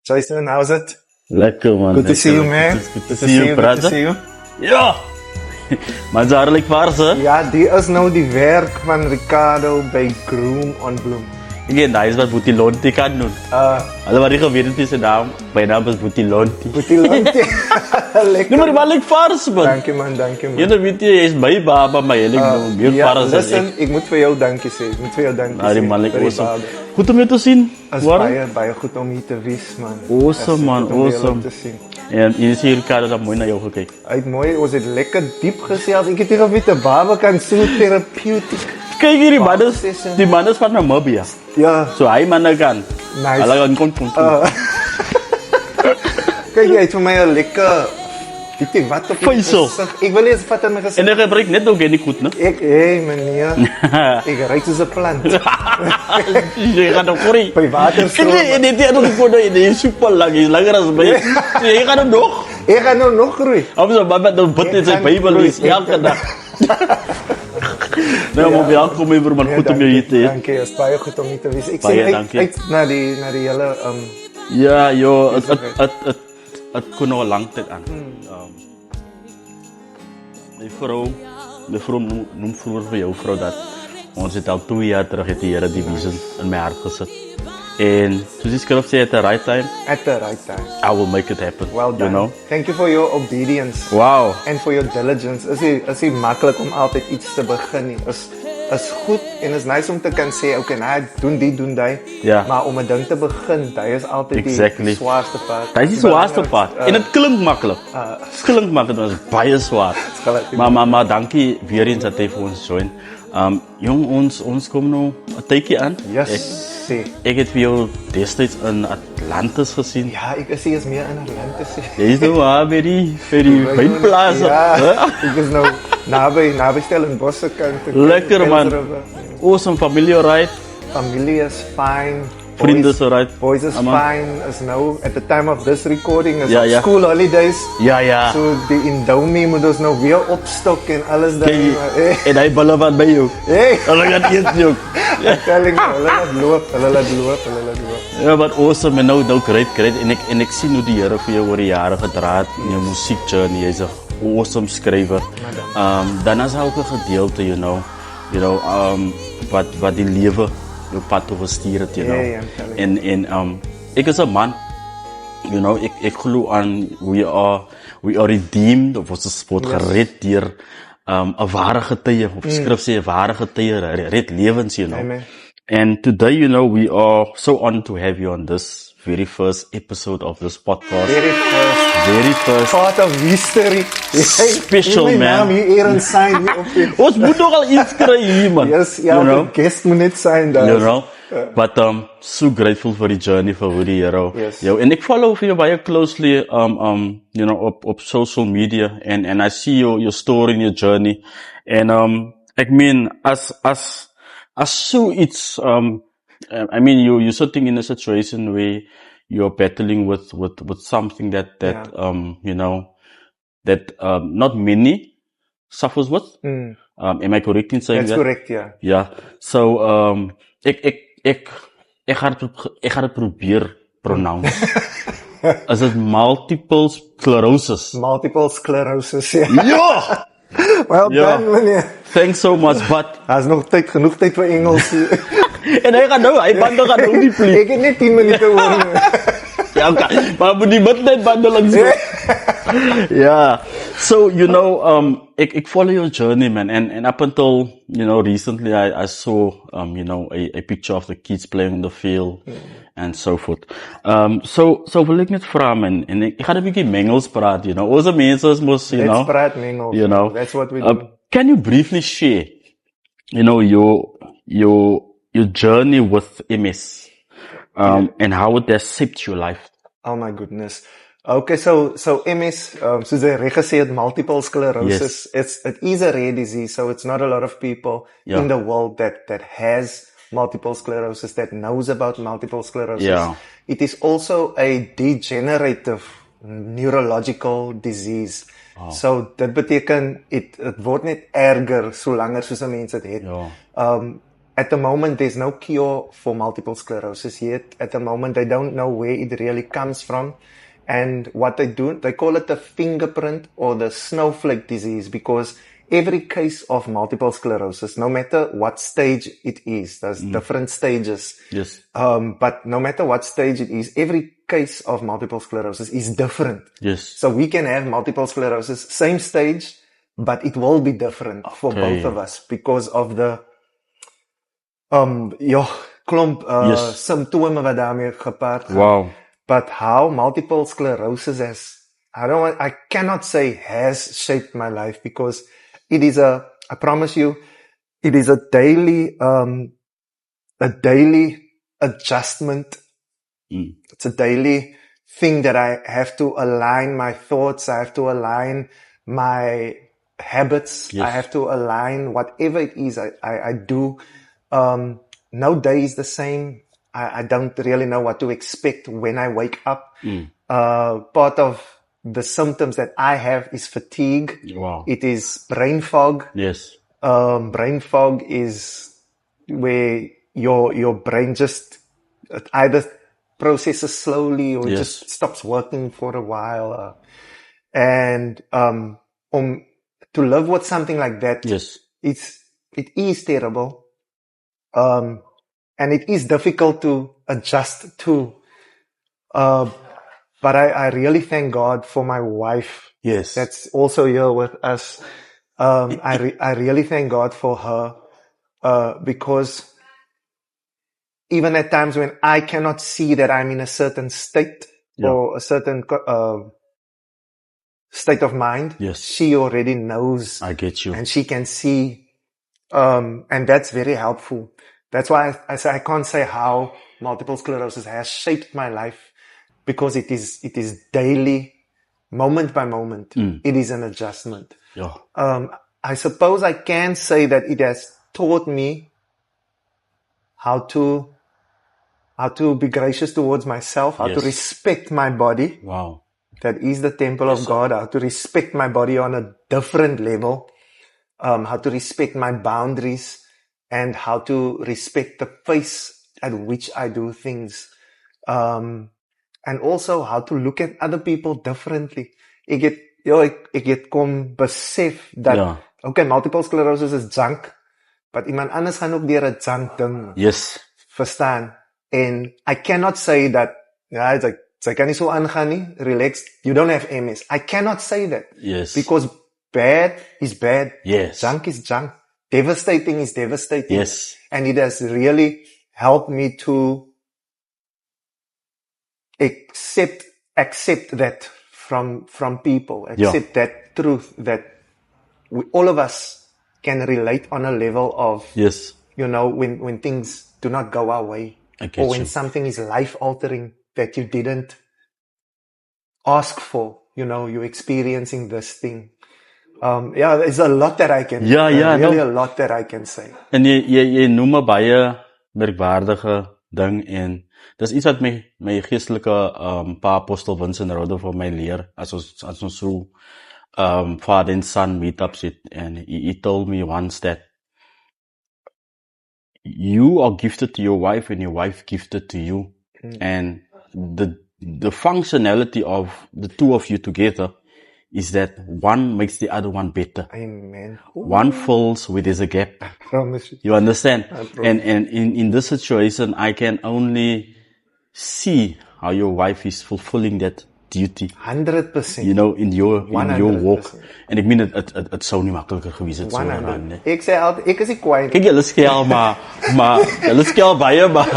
Jason, how's it? Lekker man. Good to see you, man. Good to see you, brother. Good to see you. Ja! Maar het is hartelijk vaars, hè? Ja, die is nou die werk van Ricardo bij Groom on Bloom. Ik weet dat is wat Butilonti kan doen. Alle wat ik geweet is de naam, mijn naam is Butilonti. Butilonti. Nee, maar die man lijkt vaars, man. Dank je, man. Je weet je, hij is mijn baba, maar je lijkt meer vaars dan listen, ik moet voor jou dankie zeggen. Die man lijkt awesome. Goed om je te zien. Het is baie goed om hier te wees, man. Awesome, man. Awesome. En je ziet Ricardo dat mooi naar jou gekeken. Hij het mooi, was het lekker diep gezegd. Ik heb hier een de baba kan zo therapeutisch. Kijk hier, die man is van Namibia. Ja. Zo hij man kan. Nice. Hij kan kon. Kijk, jy het vir my 'n lekker weet wat op ek wil eens vat in my gezicht. En jy gebruik net organic goed, né? Hey meneer, ek ruik soos 'n plant. Jy gaan nog groei. By waterstroom. En dit is nog voor die super lang, is langer as my. Jy gaan nog. Ek gaan nou nog groei. Of so baba dan bid in sy Bybel lees elke dag. Nou, maar welkom hier man, goed om jou hier te hê. Dankie, is baie goed om hier te wees. Ek sien uit na die hele ja, joh, het kon nog 'n lang tyd aan. Die vrou noem vroeger vir jou vrou dat ons het al 2 jaar terug het die Here die vision in my hart gesit. En soos die skrif sê, at the right time, I will make it happen. Well done. You know? Thank you for your obedience. Wow. And for your diligence. Is nie maklik om altyd iets te begin nie. Is goed en is nice om te kan sê, okay, nou doen die. Ja. Maar om 'n ding te begin, dit is altyd die swaarste pad. Dit is die swaarste pad. En dit klink maklik. Dit klink maklik, maar dit is baie swaar. Maar dankie weer eens dat jy vir ons join. Jong, ons kom nou 'n tydjie aan. Yes. Ek het vir jou destyds in Atlantis gesien. Ja, ek is meer in Atlantis. Jy is nou by die wynplaas. Ja, ek is nou naby Stellenbosch kant. Lekker man. Awesome, familie alright. Familie is fine. Vrienden is alright. Boys is fine. Is nou at the time of this recording is ja. school holidays. Ja. So die Indomie moet ons nou weer opstok en alles dan. En hy bulle wat by jou. Hulle gaan eet jou. Telling hulle laat loop. Ja, but awesome and no great. En ek sien hoe die Here vir jou oor die jare gedra het in jou musiek journey. Jy's 'n awesome skrywer. Dan is ook 'n gedeelte, you know, wat die lewe jou pad overstuur het, you know. En ek is 'n man, you know, ek glo aan we are redeemed of ons word gered deur 'n ware getuie, op skrif sê 'n ware getuie red lewens, you know. Amen. And today, you know, we are so honored to have you on this very first episode of this podcast. Very first. Part of history. Special, man. Ons moet nog al iets kry hier, man. Yes, ja, the guest moet net zijn daar. You know? But so grateful for the journey for hoe die Here. Yes. En ek follow vir jou baie closely you know, op social media and I see your story and your journey. And ek meen as so it's I mean you're sitting in a situation where you're battling with something that you know that not many suffers with. Am I correct in saying that? That's correct, yeah. Yeah. So ek gaan dit probeer pronounce. Is dit multiple sclerosis? Multiple sclerosis, ja. Ja. Well done, meneer. Thanks so much, but daar is nog genoeg tyd vir Engels. En hy gaan nou die plek. Ek het net 10 minute oor. Ja, okay. Maar moet die midnight bandeling so. Yeah. So, you know, ek follow your journey, man. And up until, you know, recently I saw, you know, a picture of the kids playing in the field and so forth. So wil ek net vra, man, en ek gaan 'n bietjie Mengels praat, you know. Ons mense mos, you know. Let's praat Mengels. You know. That's what we do. Can you briefly share, you know, your journey with MS, and how it has shaped your life? Oh my goodness. Okay, so MS, soos hy reg gesê het, multiple sclerosis, it is a rare disease, so it's not a lot of people in the world that has multiple sclerosis, that knows about multiple sclerosis. Yeah. It is also a degenerative neurological disease. Oh. So dit beteken, het word net erger so langer soos 'n mens dit het. Ja. at the moment, there's no cure for multiple sclerosis yet. At the moment, they don't know where it really comes from. And what they do, they call it the fingerprint or the snowflake disease, because every case of multiple sclerosis, no matter what stage it is, there's different stages. Yes. But no matter what stage it is, every case of multiple sclerosis is different. Yes. So we can have multiple sclerosis, same stage, but it will be different for both of us because of the klomp symptome wat daarmee gepaard gaan. Wow. But how multiple sclerosis I cannot say has shaped my life, because it is I promise you, it is a daily adjustment. It's a daily thing that I have to align my thoughts. I have to align my habits. Yes. I have to align whatever it is I do. No day is the same. I don't really know what to expect when I wake up. Part of the symptoms that I have is fatigue. Wow. It is brain fog. Yes. Brain fog is where your brain just either processes slowly or just stops working for a while. And to live with something like that, it is terrible. And it is difficult to adjust to. But I really thank God for my wife. Yes. That's also here with us. I really thank God for her, because even at times when I cannot see that I'm in a certain state or a certain state of mind, she already knows. I get you. And she can see, and that's very helpful. That's why I say I can't say how multiple sclerosis has shaped my life, because it is daily, moment by moment. It is an adjustment. Yeah. I suppose I can say that it has taught me how to be gracious towards myself, how to respect my body. Wow. That is the temple of God. How to respect my body on a different level. How to respect my boundaries, and how to respect the pace at which I do things. And also how to look at other people differently. Ek het kom besef dat, okay, multiple sclerosis is junk, but iemand anders gaan ook deur 'n junk ding. Yes. Verstaan? And I cannot say that, it's like, sy kan nie so aangaan nie, relax, you don't have MS. I cannot say that. Yes. Because bad is bad. Yes. Junk is junk. Devastating is devastating. Yes. And it has really helped me to accept that from people. Accept that truth that all of us can relate on a level of, when things do not go our way. Or when something is life-altering that you didn't ask for. You're experiencing this thing. There's a lot that I can a lot that I can say. En jy noem 'n baie merkwaardige ding, en dis iets wat my geestelike pa apostel Vincent Rode vir my leer as ons so father and son meetups it, and he told me once that you are gifted to your wife and your wife gifted to you, and the functionality of the two of you together is that one makes the other one better. Amen. One fills where there's a gap. I promise you. You understand? And in this situation, I can only see how your wife is fulfilling that duty. 100%. In your walk. En ek meen het sou nie makliker gewees het so lang nie. Ek sê altyd, ek is nie kwaai nie. Kyk, hulle skel maar hulle skel baie maar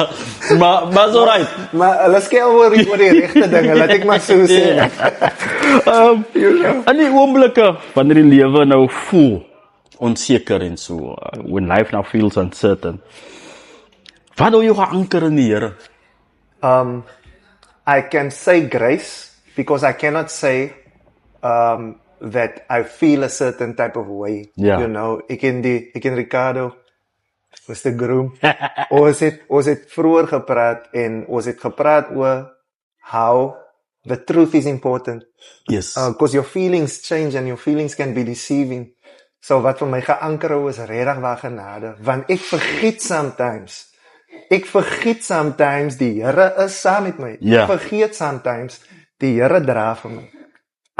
so right. Maar hulle skel oor die regte dinge, laat ek maar so sê. In die oomblikke wanneer die lewe nou voel onseker en so, when life now feels uncertain, wat hou jy geanker in die Here? I can say grace, because I cannot say that I feel a certain type of way. Ek en Ricardo, Mr. Groom, ons het vroeër gepraat, en ons het gepraat oor how the truth is important. Yes. Because your feelings change, and your feelings can be deceiving. So wat vir my geanker hou is regtig waar genade, want ek vergiet sometimes die Here is saam met my. Ja. Ek vergeet sometimes die Here dra vir my.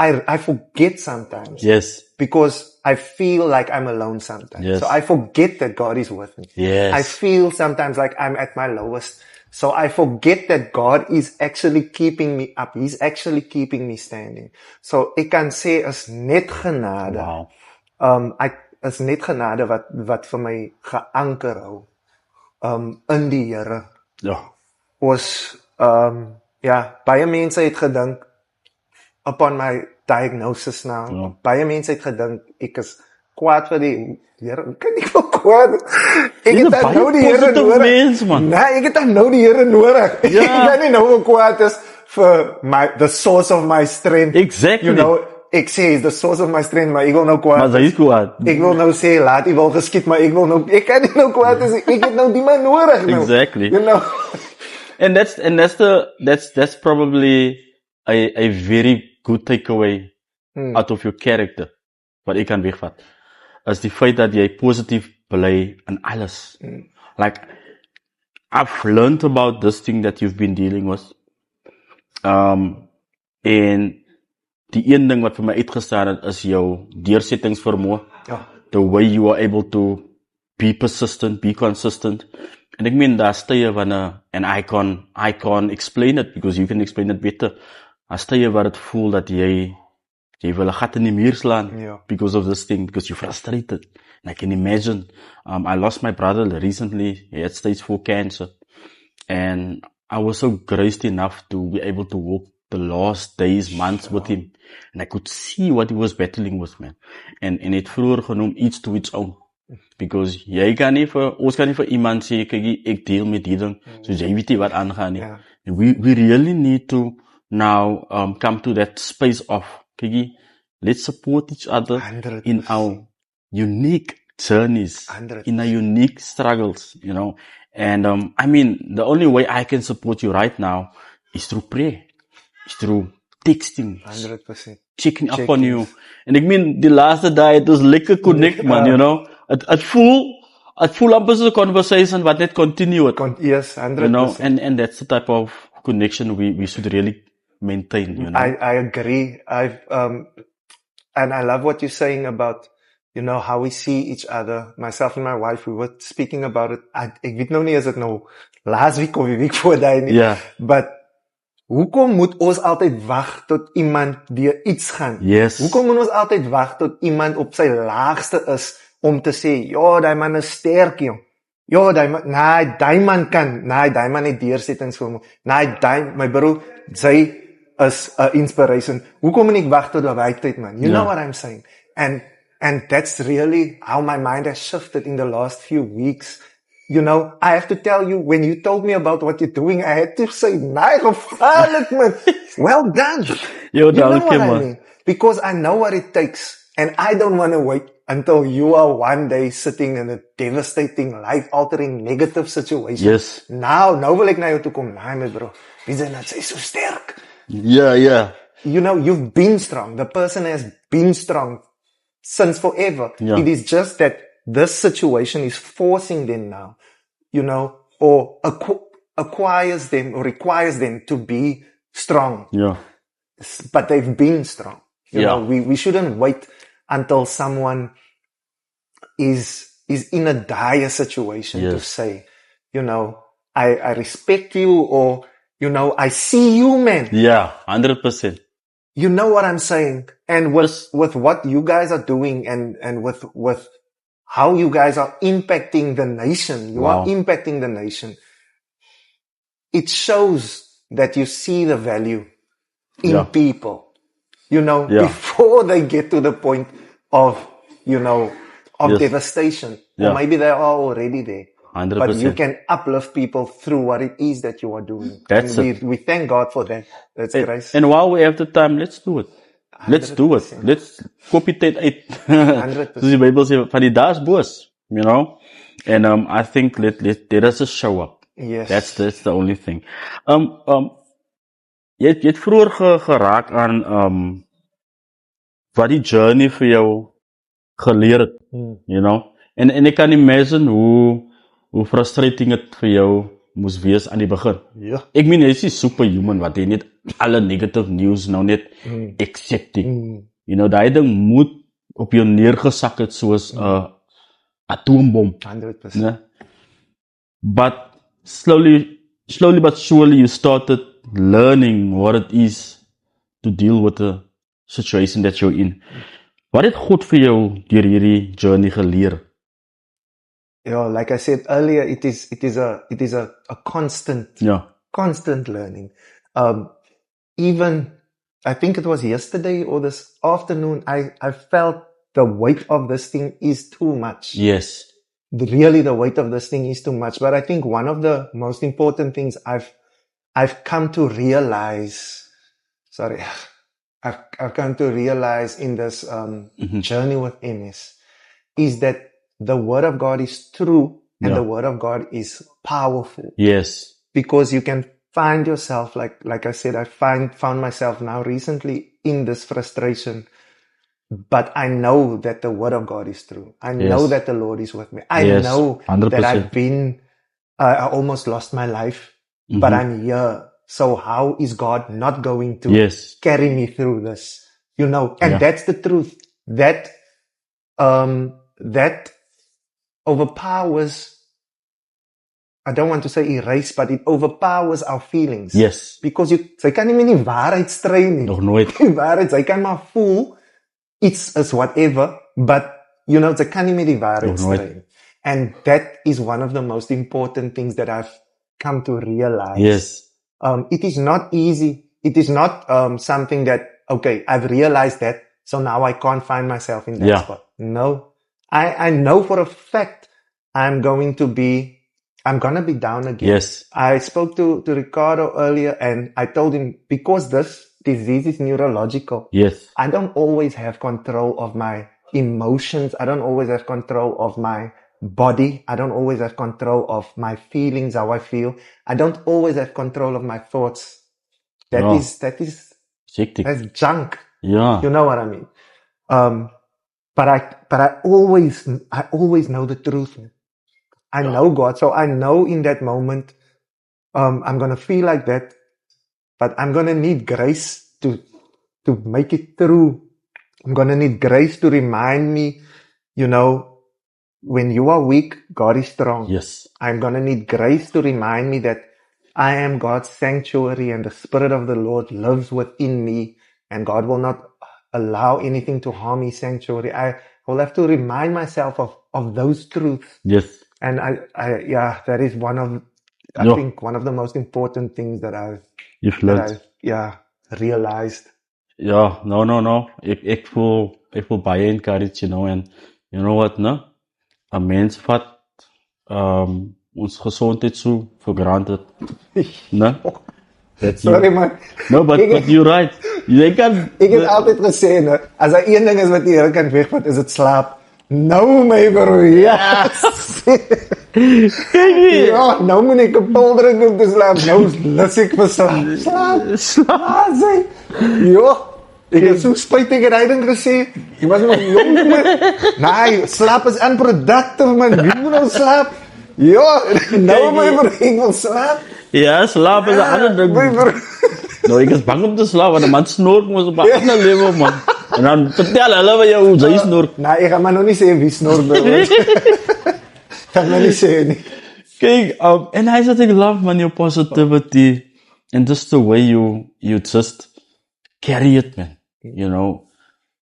I forget sometimes. Yes. Because I feel like I'm alone sometimes. Yes. So I forget that God is with me. Yes. I feel sometimes like I'm at my lowest. So I forget that God is actually keeping me up. He's actually keeping me standing. So ek kan sê is net genade. Wow. Is net genade wat vir my geanker hou. In die Here. Ja. Was baie mense het gedink upon my diagnosis now. Ja. Baie mense het gedink ek is kwaad vir die Here. Kan ek wel kwaad? Ek Jy's het een nou die baie Here positief nodig. mens, man. Nee, ek het nou die Here nodig. Ja. Ek kan nie nou wel kwaad is vir the source of my strength. Exactly. You know, ek sê is the source of my strength, maar ek wil nou kwaad. Maar sy is kwaad. Ek wil nou sê laat hy wel geskied, maar ek kan nie nou kwaad is. Ek het nou die man nodig nou. Exactly. You know. And that's probably a very good takeaway out of your character. Wat ek kan wegvat. Is die feit dat jy positief bly in alles. Like, I've learned about this thing that you've been dealing with. En die een ding wat vir my uitgestaan het, is jou deursettingsvermoë. Ja. The way you are able to be persistent, be consistent. En ek meen, daar stye wanneer, and I can't explain it, because you can explain it better. Daar stye waar het voel dat jy wil 'n gat in die muur slaan, Ja. because of this thing, because you're frustrated. And I can imagine, I lost my brother recently. He had stage 4 cancer. And I was so graced enough to be able to walk the last days, months with him. And I could see what he was battling with, man. En het vroeger genoem, each to its own. Because ons kan nie vir iemand sê, kyk, ek deel met die ding, so jy weet nie wat aangaan nie. Ja. And we really need to now come to that space of, kyk, let's support each other 100%. in our unique journeys, 100%. in our unique struggles, you know. And I mean, the only way I can support you right now is through prayer, is through texting, 100%. checking up on you. En ek meen, die laaste daai het ons lekker connect, man, you know. Het voel amper soos 'n conversation wat net continue het, Yes, 100%. you know, and that's the type of connection we should really maintain, you know. I agree. And I love what you're saying about, you know, how we see each other. Myself and my wife, we were speaking about it. Ek weet nou nie as dit nou last week of die week voor daai nie. Ja. But hoekom moet ons altyd wag tot iemand deur iets gaan? Yes. Hoekom moet ons altyd wag tot iemand op sy laagste is om te sê, ja, daai man is sterk, joh. Ja, daai man kan. Nee, daai man het deursettingsvermoë. Nee, my broer, sy is 'n inspiration. Hoekom moet ek wag tot daai tyd, man? You know what I'm saying? And that's really how my mind has shifted in the last few weeks. You know, I have to tell you, when you told me about what you're doing, I had to say, nee, gevaarlik, man. Well done. You know what I mean? Because I know what it takes. And I don't want to wait until you are one day sitting in a devastating, life-altering, negative situation. Yes. Nou wil ek na jou toe kom. Nee, my bro. Wie sê dat sy so sterk? Yeah. You know, you've been strong. The person has been strong since forever. Yeah. It is just that this situation is forcing them now, you know, or requires them to be strong. Yeah. But they've been strong. You Yeah. know, we shouldn't wait until someone is in a dire situation to Yes. say, you know, I respect you, or, you know, I see you, man. Yeah, 100%. You know what I'm saying? And with what you guys are doing, and with how you guys are impacting the nation, you are impacting the nation. It shows that you see the value in people, you know, before they get to the point of, you know, of devastation. Or maybe they are already there. 100%. But you can uplift people through what it is that you are doing. That's and we thank God for that. That's grace. And while we have the time, let's do it. Let's do it. Let's copy it uit. 100%. Soos die Bybel sê, van die daas boos, you know? And I think let us just show up. Yes. That's the only thing. Jy het vroeër geraak aan wat die journey vir jou geleer het, you know. En ek kan imagine hoe frustrating het vir jou moes wees aan die begin. Ja. Ek meen, jy is nie superhuman wat jy net alle negative news nou net accepting. You know, daai ding moet op jou neergesak het soos 'n atoombom. 100%. Ne? But slowly but surely you started learning what it is to deal with the situation that you're in. Wat het God vir jou deur hierdie journey geleer? Yeah, like I said earlier, it is a constant Ja. constant learning. Even I think it was yesterday or this afternoon, I felt the weight of this thing is too much. Yes. Really, the weight of this thing is too much. But I think one of the most important things I've come to realize, I've come to realize in this journey with MS is that the Word of God is true and the Word of God is powerful. Yes. Because you can find yourself, like I said, I found myself now recently in this frustration. But I know that the Word of God is true. I know that the Lord is with me. I know 100%. that I almost lost my life, but I'm here. So how is God not going to carry me through this? You know, and that's the truth. That overpowers, I don't want to say erase, but it overpowers our feelings. Yes. Because sy kan nie met die waarheid stry nie. Nog nooit. Die waarheid, sy kan maar voel, it's as whatever, but you know, sy kan nie met die waarheid stry. And that is one of the most important things that I've come to realize. Yes. It is not easy. It is not something that, okay, I've realized that, so now I can't find myself in that spot. No. I know for a fact I'm gonna be down again. Yes. I spoke to Ricardo earlier and I told him, because this disease is neurological. Yes. I don't always have control of my emotions. I don't always have control of my body. I don't always have control of my feelings, how I feel. I don't always have control of my thoughts. That is that's junk. Yeah. You know what I mean? But I always know the truth. I know God. So I know in that moment, I'm going to feel like that, but I'm going to need grace to make it through. I'm going to need grace to remind me, you know, when you are weak, God is strong. Yes. I'm going to need grace to remind me that I am God's sanctuary and the Spirit of the Lord lives within me, and God will not allow anything to harm His sanctuary. I will have to remind myself of those truths. Yes. And that is one of, I think one of the most important things that I've realized. Ja, no. Ek voel baie encouraged, you know, and you know what, no? 'n mens vat ons gesondheid so for granted. No? Sorry man. No, but you're right. Ek het altyd gesê, ne, as daar een ding is wat die Here kan wegvat, is dit slaap. Nou my bro, yes. Ja, nou moet ek 'n pil drink om te slaap. Nou lus ek vir slaap. Slaap. Ja, ek het so spyt ek het hy ding gesê. Jy was nog jong man. Nee, slaap is unproductive man. Wie moet nou slaap? Ja, nou my bro, ek wil slaap. Ja, slaap is 'n ander ding. Nou, ek is bang om te slaap, want 'n man snork mos op 'n ander level, man. En dan vertel hulle wat jou hoe jy snork. Nee, ek gaan maar nog nie sê wie snork by. Kan maar nie sê nie. Kyk, and I just love, man, your positivity and just the way you just carry it, man. You know,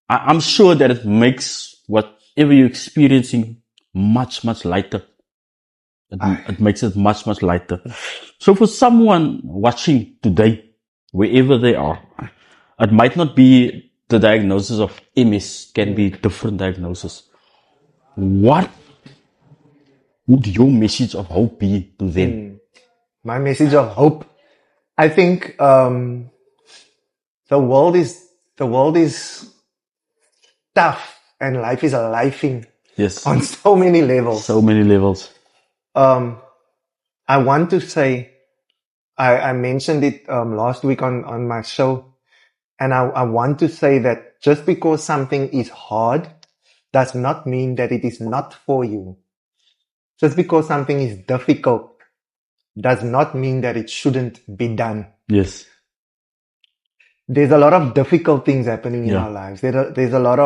I'm sure that it makes whatever you're experiencing much, much lighter. It makes it much, much lighter. So for someone watching today, wherever they are, it might not be the diagnosis of MS, can be different diagnosis. What would your message of hope be to them? My message of hope, I think, the world is tough and life is lifing. Yes. On so many levels. So many levels. I want to say, I mentioned it last week on my show, and I want to say that just because something is hard does not mean that it is not for you. Just because something is difficult does not mean that it shouldn't be done. Yes. There's a lot of difficult things happening in Yeah. our lives. There's a lot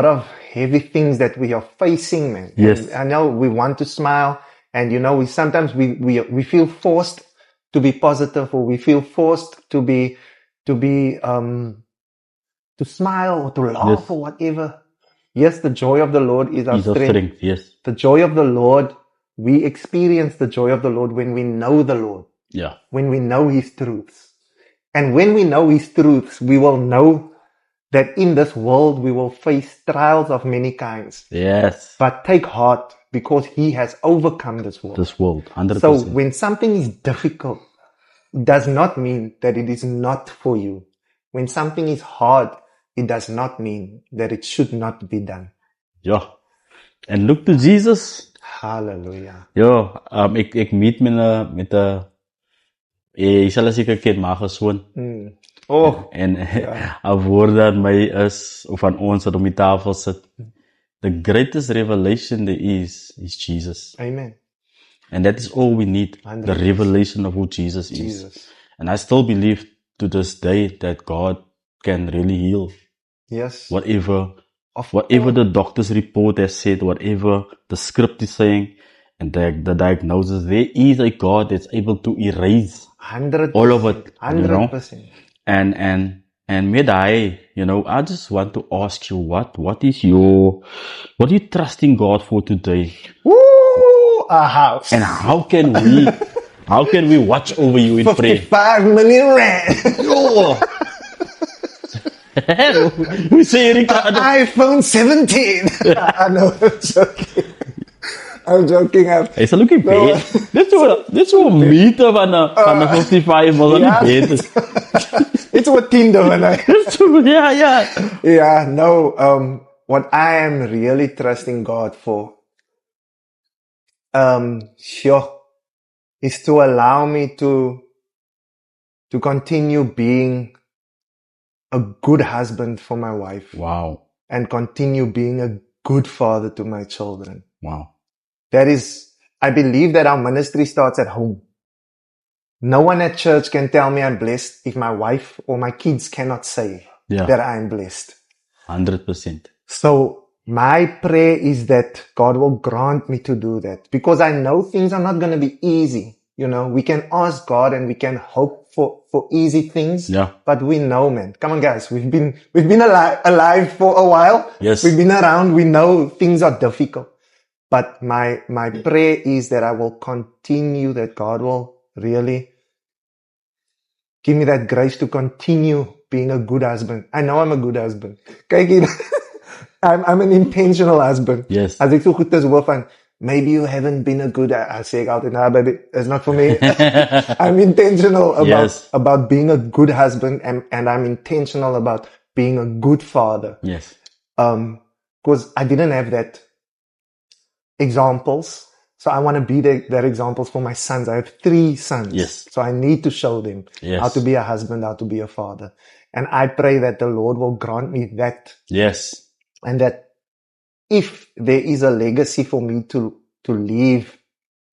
of heavy things that we are facing, man. Yes. And I know we want to smile, and we sometimes we feel forced to be positive, or we feel forced to smile or to laugh, Yes. or whatever. Yes, the joy of the Lord is our He's our strength. strength. Yes. The joy of the Lord, we experience the joy of the Lord when we know the Lord, Yeah. when we know His truths. And when we know His truths, we will know that in this world we will face trials of many kinds. Yes. But take heart, because He has overcome this world. This world, 100%. So when something is difficult, it does not mean that it is not for you. When something is hard, it does not mean that it should not be done. Ja. En look to Jesus. Hallelujah. Ja, ek meet met 'n jy sal seker ken Magesoon. Oh, En 'n woord aan my is, of aan ons wat om die tafel sit. The greatest revelation there is Jesus. amen. And that is all we need. The 100%. revelation of who Jesus is. Jesus. And I still believe to this day that God can really heal Yes. whatever Of the doctor's report has said, whatever the script is saying, and the diagnosis, there is a God that's able to erase 100%. all of it, 100%. and Medai, I just want to ask you, what are you trusting God for today? Woo! A house. And how can we watch over you in prayer? 55 million rand. Oh. We say Ricardo. iPhone 17. I know, I'm joking. I'm joking. Hy's al ookie No. bed. Dit so 'n meter van 'n 55 wil Ja. nie bed. It's what Tinder when I. Ja. Yeah, no. What I am really trusting God for, sure, is to allow me to continue being a good husband for my wife, Wow. and continue being a good father to my children. Wow. I believe that our ministry starts at home. No one at church can tell me I'm blessed if my wife or my kids cannot say Yeah. that I'm blessed. 100%. So my prayer is that God will grant me to do that, because I know things are not going to be easy. We can ask God and we can hope for easy things. Yeah. But we know, man. Come on, guys. We've been alive for a while. Yes. We've been around. We know things are difficult. But my prayer is that I will continue, that God will really give me that grace to continue being a good husband. I know I'm a good husband. Kyk hier. I'm an intentional husband. Yes. As ek so goed is hoor van, maybe you haven't been a good, I say it out in baby, it's not for me. I'm intentional Yes. about being a good husband, and I'm intentional about being a good father. Yes. Because I didn't have that examples. So I want to be that examples for my sons. I have 3 sons. Yes. So I need to show them Yes. how to be a husband, how to be a father. And I pray that the Lord will grant me that, Yes. and that if there is a legacy for me to leave,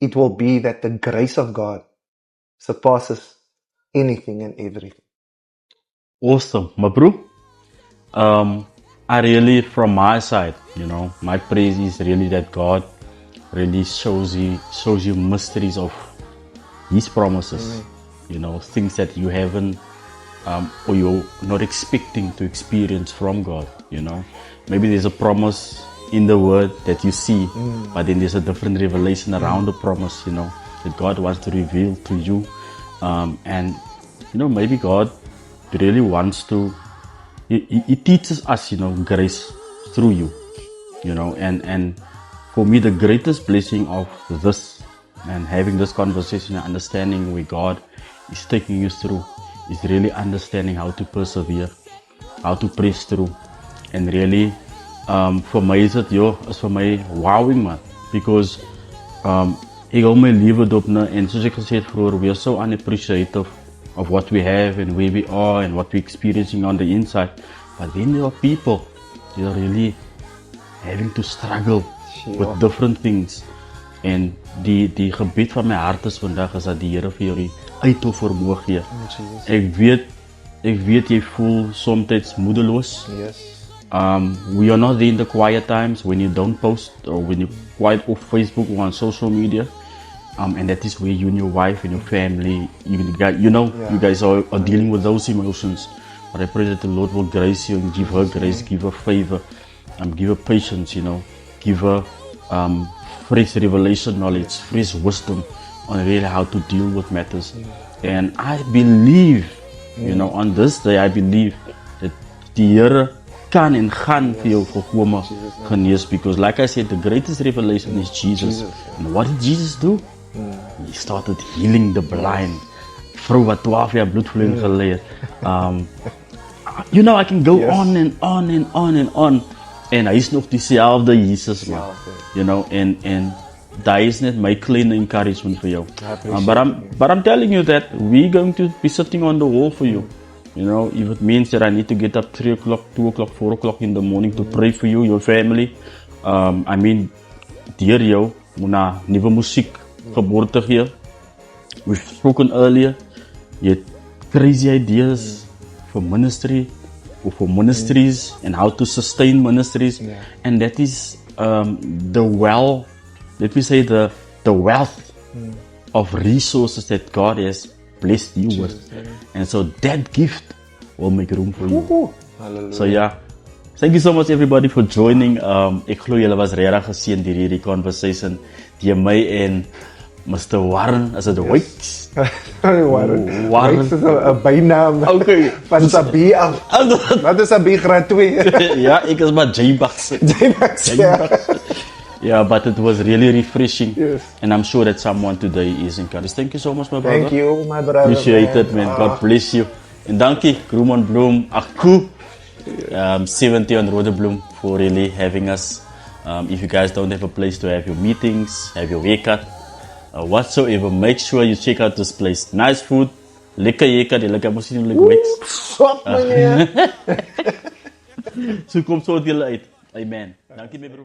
it will be that the grace of God surpasses anything and everything. Awesome. My bro, I really, from my side, my praise is really that God really shows you mysteries of His promises. Things that you haven't, or you're not expecting to experience from God. Maybe there's a promise in the word that you see, but then there's a different revelation around the promise, that God wants to reveal to you. And maybe God really wants to, He teaches us, grace through you, and for me, the greatest blessing of this and having this conversation and understanding where God is taking you through is really understanding how to persevere, how to press through. And really, for my is for my wowing, man, because ek hou my lewe dop na, en soos ek gesê het vroeër, we are so unappreciative of what we have and where we are and what we're experiencing on the inside. But then there are people you're really having to struggle with different things. En die gebed van my hart is vandag is dat die Here vir jou die uithou vermoë gee. Ek weet jy voel soms moedeloos. Yes. We are not there in the quiet times when you don't post or when you're quiet off Facebook or on social media. And that is where you and your wife and your family, you guys are dealing with those emotions. But I pray that the Lord will grace you and give her grace, give her favor, give her patience, give her fresh revelation knowledge, fresh wisdom on really how to deal with matters. And I believe, on this day, I believe that die Here kan en gaan vir jou volkome genees, because like I said, the greatest revelation is Jesus. And what did Jesus do? He started healing the blind. Vrou wat 12 jaar bloedvloeiing gelei het. I can go on and on and on and on. En hy is nog dieselfde Jesus, man. En daar is net my klein encouragement for you. But I'm telling you that we're going to be sitting on the wall for you. If it means that I need to get up 3 o'clock, 2 o'clock, 4 o'clock in the morning to pray for you, your family. Die Here jou moet na nuwe musiek geboorte gee. We've spoken earlier. You had crazy ideas for ministry or for ministries and how to sustain ministries. And that is the wealth of resources that God has blessed you with. And so that gift will make room for you. So thank you so much everybody for joining. Ek glo julle was regtig geseën deur hierdie conversation. Die my en Mr. Warren, is it Wicks? Warren. Warren. Wicks is een bijnaam van Sabi af. Wat is Sabi graad 2? Ja, ek is maar J-Bucks. Yeah, but it was really refreshing. Yes. And I'm sure that someone today is encouraged. Thank you so much, my brother. Thank you, my brother. Appreciate it, man. God bless you. And dankie, Groen Bloem, Aku, 70 on Rodebloem, for really having us. If you guys don't have a place to have your meetings, have your haircut, whatsoever, make sure you check out this place. Nice food, lekker haircut, lekker mosien, lekker wiks. Swap, meneer. So kom so uit julle uit. Amen. Dankie, my bro.